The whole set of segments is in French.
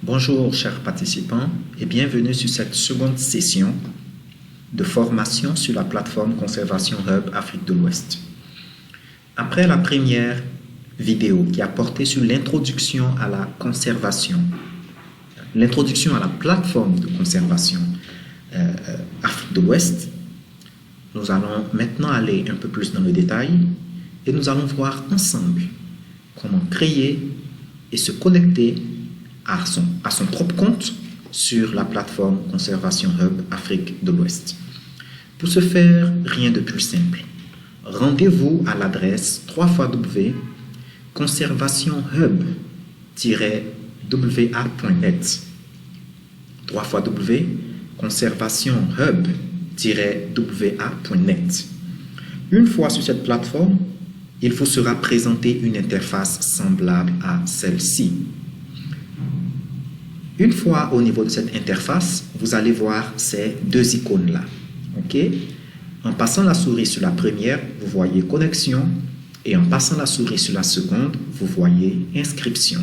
Bonjour chers participants et bienvenue sur cette seconde session de formation sur la plateforme Conservation Hub Afrique de l'Ouest. Après la première vidéo qui a porté sur l'introduction à la conservation, l'introduction à la plateforme de conservation Afrique de l'Ouest, nous allons maintenant aller un peu plus dans le détail et nous allons voir ensemble comment créer et se connecter à son propre compte sur la plateforme Conservation Hub Afrique de l'Ouest. Pour ce faire, rien de plus simple. Rendez-vous à l'adresse www.conservationhub-wa.net www.conservationhub-wa.net. Une fois sur cette plateforme, il vous sera présenté une interface semblable à celle-ci. Une fois au niveau de cette interface, vous allez voir ces deux icônes-là. En passant la souris sur la première, vous voyez connexion et en passant la souris sur la seconde, vous voyez inscription.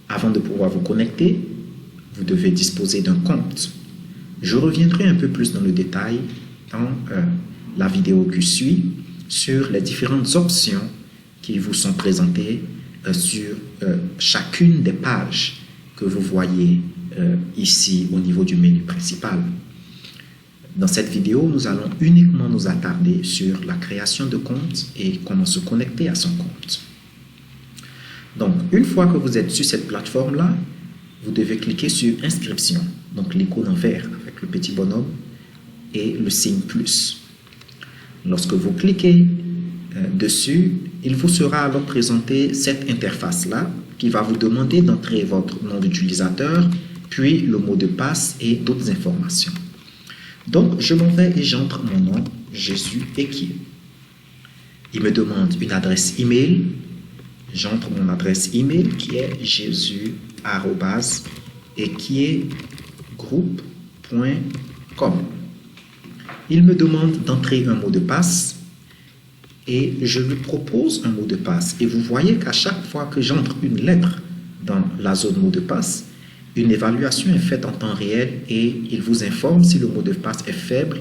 Avant de pouvoir vous connecter, vous devez disposer d'un compte. Je reviendrai un peu plus dans le détail dans la vidéo qui suit sur les différentes options qui vous sont présentées sur chacune des pages que vous voyez ici au niveau du menu principal. Dans cette vidéo, nous allons uniquement nous attarder sur la création de compte et comment se connecter à son compte. Donc, une fois que vous êtes sur cette plateforme-là, vous devez cliquer sur inscription, donc l'icône en vert avec le petit bonhomme et le signe plus. Lorsque vous cliquez dessus, il vous sera alors présenté cette interface-là qui va vous demander d'entrer votre nom d'utilisateur, puis le mot de passe et d'autres informations. Donc, je m'en vais et j'entre mon nom, Jésus Ekié. Il me demande une adresse email. J'entre mon adresse email qui est jesus@ekiegroup.com. Il me demande d'entrer un mot de passe et je lui propose un mot de passe. Et vous voyez qu'à chaque fois que j'entre une lettre dans la zone mot de passe, une évaluation est faite en temps réel et il vous informe si le mot de passe est faible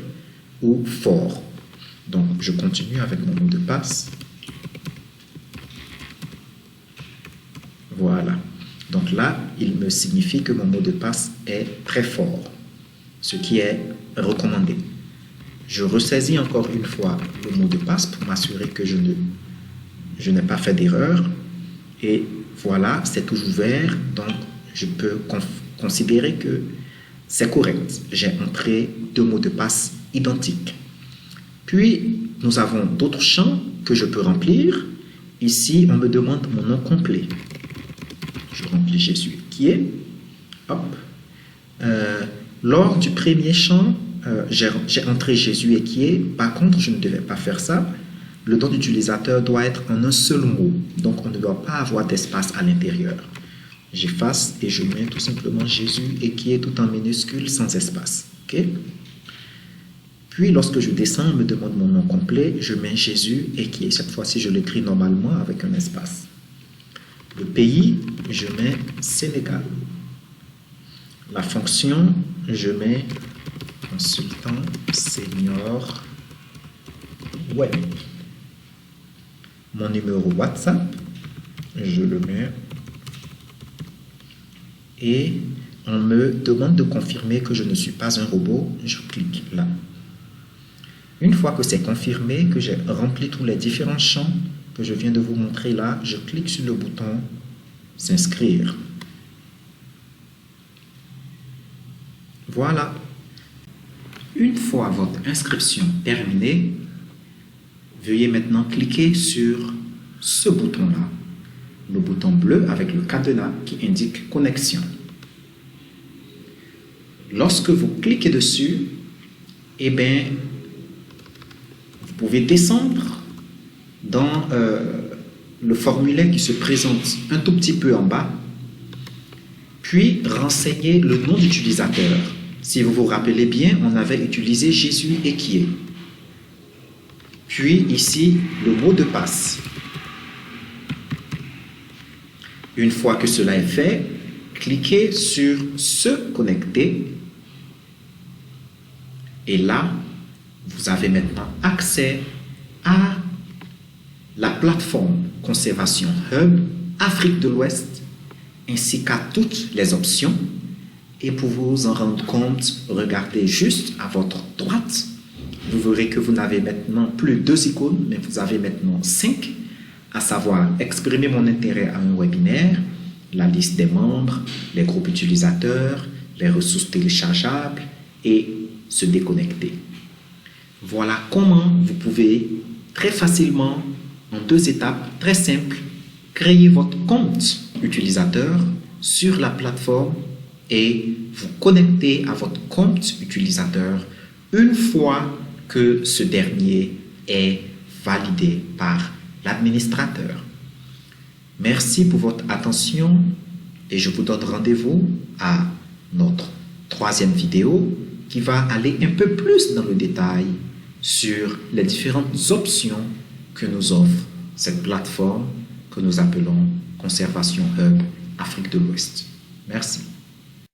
ou fort. Donc, je continue avec mon mot de passe. Voilà. Donc là, il me signifie que mon mot de passe est très fort, ce qui est recommandé. Je ressaisis encore une fois le mot de passe pour m'assurer que je n'ai pas fait d'erreur. Et voilà, c'est toujours ouvert, donc je peux considérer que c'est correct. J'ai entré deux mots de passe identiques. Puis, nous avons d'autres champs que je peux remplir. Ici, on me demande mon nom complet. Je remplis Jésus qui est. Hop. Lors du premier champ, j'ai entré Jésus et qui est. Par contre, je ne devais pas faire ça. Le nom d'utilisateur doit être en un seul mot. Donc, on ne doit pas avoir d'espace à l'intérieur. J'efface et je mets tout simplement Jésus et qui est tout en minuscule sans espace. Puis, lorsque je descends, on me demande mon nom complet. Je mets Jésus et qui est. Cette fois-ci, je l'écris normalement avec un espace. Le pays, je mets Sénégal. La fonction, je mets consultant senior web. Mon numéro WhatsApp, je le mets. Et on me demande de confirmer que je ne suis pas un robot. Je clique là. Une fois que c'est confirmé, que j'ai rempli tous les différents champs que je viens de vous montrer là, je clique sur le bouton s'inscrire. Voilà. Une fois votre inscription terminée, veuillez maintenant cliquer sur ce bouton-là, le bouton bleu avec le cadenas qui indique connexion. Lorsque vous cliquez dessus, eh bien, vous pouvez descendre dans le formulaire qui se présente un tout petit peu en bas, puis renseigner le nom d'utilisateur. Si vous vous rappelez bien, on avait utilisé Jésus et qui est. Puis ici, le mot de passe. Une fois que cela est fait, cliquez sur « Se connecter » et là, vous avez maintenant accès à la plateforme Conservation Hub Afrique de l'Ouest ainsi qu'à toutes les options. Et pour vous en rendre compte, regardez juste à votre droite. Vous verrez que vous n'avez maintenant plus 2 icônes, mais vous avez maintenant 5, à savoir exprimer mon intérêt à un webinaire, la liste des membres, les groupes utilisateurs, les ressources téléchargeables et se déconnecter. Voilà comment vous pouvez très facilement, en 2 étapes très simples, créer votre compte utilisateur sur la plateforme et vous connecter à votre compte utilisateur une fois que ce dernier est validé par l'administrateur. Merci pour votre attention et je vous donne rendez-vous à notre 3e vidéo qui va aller un peu plus dans le détail sur les différentes options que nous offre cette plateforme que nous appelons Conservation Hub Afrique de l'Ouest. Merci.